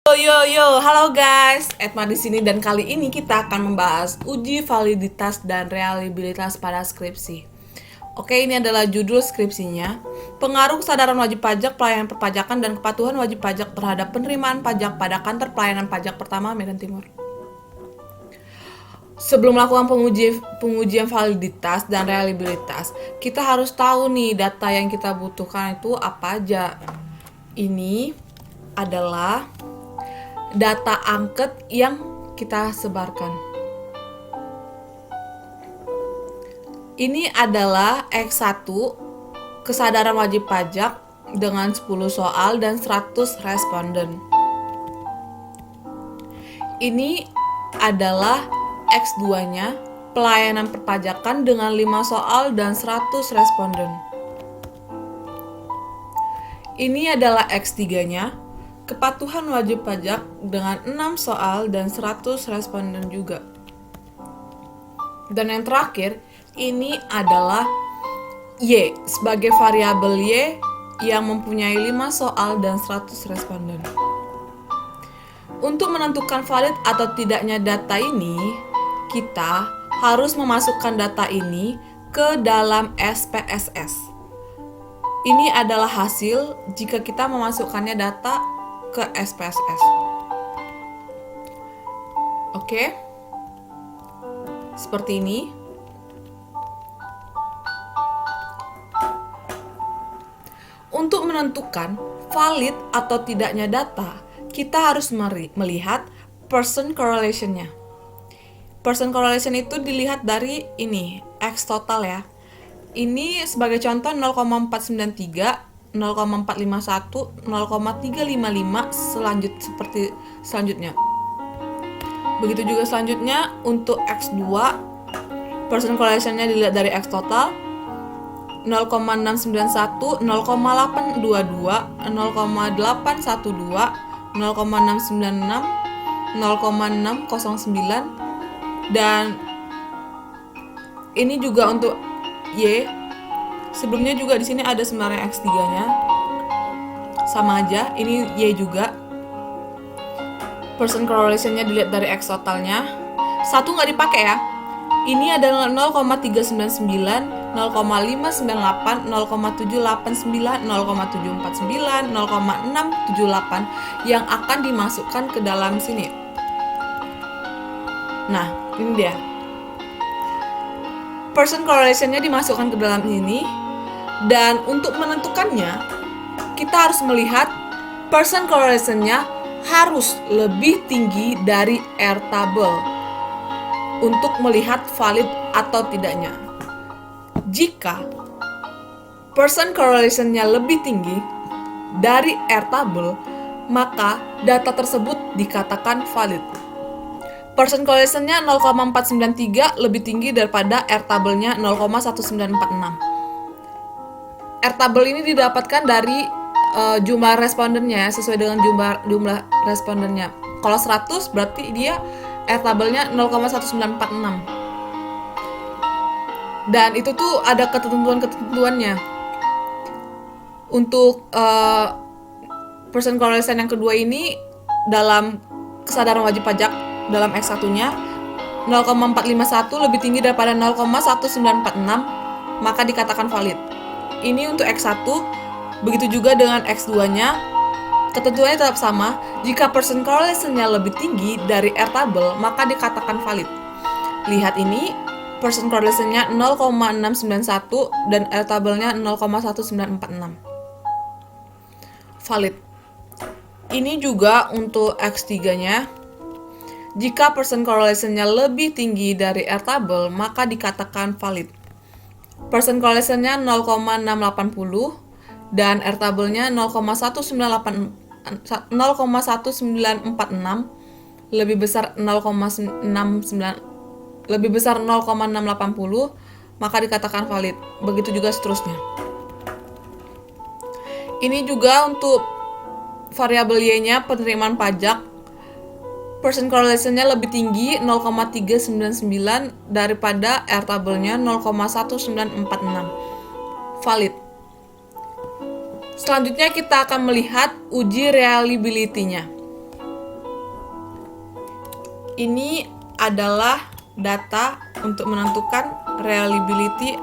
Halo guys, Edma di sini dan kali ini kita akan membahas uji validitas dan reliabilitas pada skripsi. Oke, ini adalah judul skripsinya. Pengaruh kesadaran wajib pajak, pelayanan perpajakan dan kepatuhan wajib pajak terhadap penerimaan pajak pada kantor pelayanan pajak pertama Medan Timur. Sebelum melakukan pengujian validitas dan reliabilitas, kita harus tahu nih data yang kita butuhkan itu apa aja. Ini adalah data angket yang kita sebarkan. Ini adalah X1 kesadaran wajib pajak dengan 10 soal dan 100 responden. Ini adalah X2-nya pelayanan perpajakan dengan 5 soal dan 100 responden. Ini adalah X3-nya kepatuhan wajib pajak dengan 6 soal dan 100 responden juga. Dan yang terakhir, ini adalah Y sebagai variabel Y yang mempunyai 5 soal dan 100 responden. Untuk menentukan valid atau tidaknya data ini, kita harus memasukkan data ini ke dalam SPSS. Ini adalah hasil jika kita memasukkannya data ke SPSS. Oke. Seperti ini. Untuk menentukan valid atau tidaknya data, kita harus melihat person correlation-nya. Person correlation itu dilihat dari ini, X total ya. Ini sebagai contoh 0,493, 0,451, 0,355 seperti selanjutnya. Begitu juga selanjutnya untuk X2, person correlation-nya dilihat dari X total 0,691, 0,822, 0,812, 0,696, 0,609 dan ini juga untuk Y. Sebelumnya juga di sini ada sebenarnya X3-nya. Sama aja, ini Y juga. Person correlation-nya dilihat dari X totalnya. Satu nggak dipakai ya. Ini adalah 0,399, 0,598, 0,789, 0,749, 0,678 yang akan dimasukkan ke dalam sini. Nah, ini dia. Person correlation-nya dimasukkan ke dalam ini. Dan untuk menentukannya, kita harus melihat person correlation-nya harus lebih tinggi dari Airtable untuk melihat valid atau tidaknya. Jika person correlation-nya lebih tinggi dari Airtable, maka data tersebut dikatakan valid. Person correlation-nya 0,493 lebih tinggi daripada Airtable-nya 0,1946. Airtable ini didapatkan dari jumlah respondennya sesuai dengan jumlah respondennya. Kalau 100 berarti dia Airtable-nya 0,1946. Dan itu tuh ada ketentuan-ketentuannya. Untuk person correlation yang kedua ini dalam kesadaran wajib pajak dalam X1-nya 0,451 lebih tinggi daripada 0,1946 maka dikatakan valid. Ini untuk X1, begitu juga dengan X2-nya. Ketentuannya tetap sama, jika person correlation-nya lebih tinggi dari Airtable, maka dikatakan valid. Lihat ini, person correlation-nya 0,691 dan Airtable-nya 0,1946. Valid. Ini juga untuk X3-nya. Jika person correlation-nya lebih tinggi dari Airtable, maka dikatakan valid. Person correlation-nya 0,680 dan Airtable-nya 0,1946 lebih besar 0,680 maka dikatakan valid. Begitu juga seterusnya. Ini juga untuk variabel Y-nya penerimaan pajak. Person correlation-nya lebih tinggi 0,399 daripada Airtable-nya 0,1946. Valid. Selanjutnya kita akan melihat uji reliability-nya. Ini adalah data untuk menentukan reliability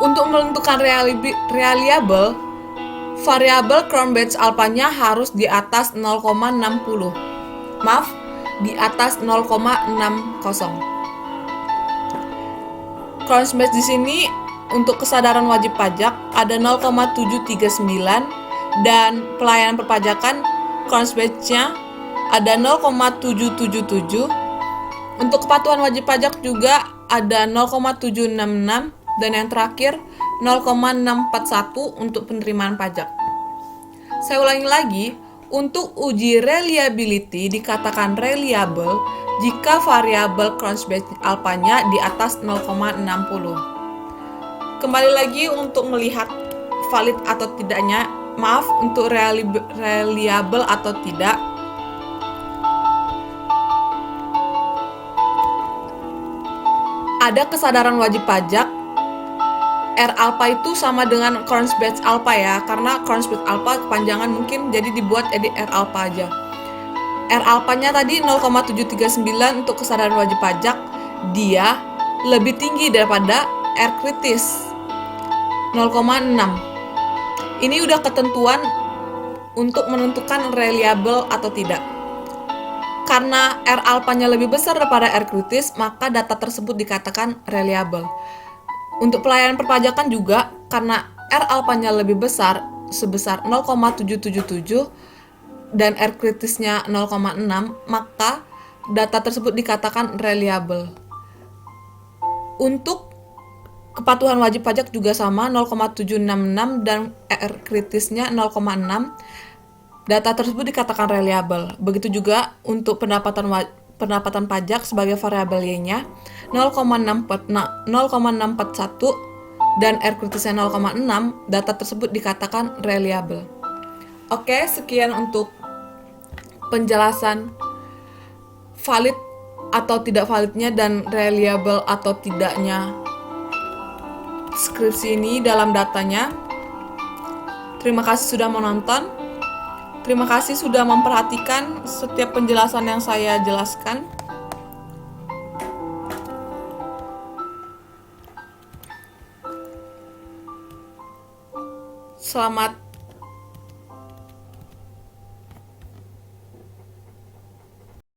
untuk menentukan reliable. Variabel Cronbach's alpha-nya harus di atas 0,60. Maaf, di atas 0,60. Cronbach di sini untuk kesadaran wajib pajak ada 0,739 dan pelayanan perpajakan Cronbach-nya ada 0,777. Untuk kepatuhan wajib pajak juga ada 0,766 dan yang terakhir 0,641 untuk penerimaan pajak. Saya ulangi lagi, untuk uji reliability dikatakan reliable jika variabel Cronbach alpha-nya di atas 0,60. Kembali lagi untuk melihat valid atau tidaknya, maaf, untuk reliable atau tidak. Ada kesadaran wajib pajak R alpha itu sama dengan Cronbach alpha ya, karena Cronbach alpha kepanjangan mungkin jadi dibuat edit R alpha aja. R alpha-nya tadi 0,739 untuk kesadaran wajib pajak, dia lebih tinggi daripada R kritis 0,6. Ini udah ketentuan untuk menentukan reliable atau tidak. Karena R alpha-nya lebih besar daripada R kritis, maka data tersebut dikatakan reliable. Untuk pelayanan perpajakan juga, karena R alpha-nya lebih besar sebesar 0,777 dan R kritisnya 0,6, maka data tersebut dikatakan reliable. Untuk kepatuhan wajib pajak juga sama, 0,766 dan R kritisnya 0,6. Data tersebut dikatakan reliable. Begitu juga untuk pendapatan pajak sebagai variabel Y-nya 0,641 dan R kritisnya 0,6, data tersebut dikatakan reliable. Oke, sekian untuk penjelasan valid atau tidak validnya dan reliable atau tidaknya skripsi ini dalam datanya. Terima kasih sudah menonton. Terima kasih sudah memperhatikan setiap penjelasan yang saya jelaskan. Selamat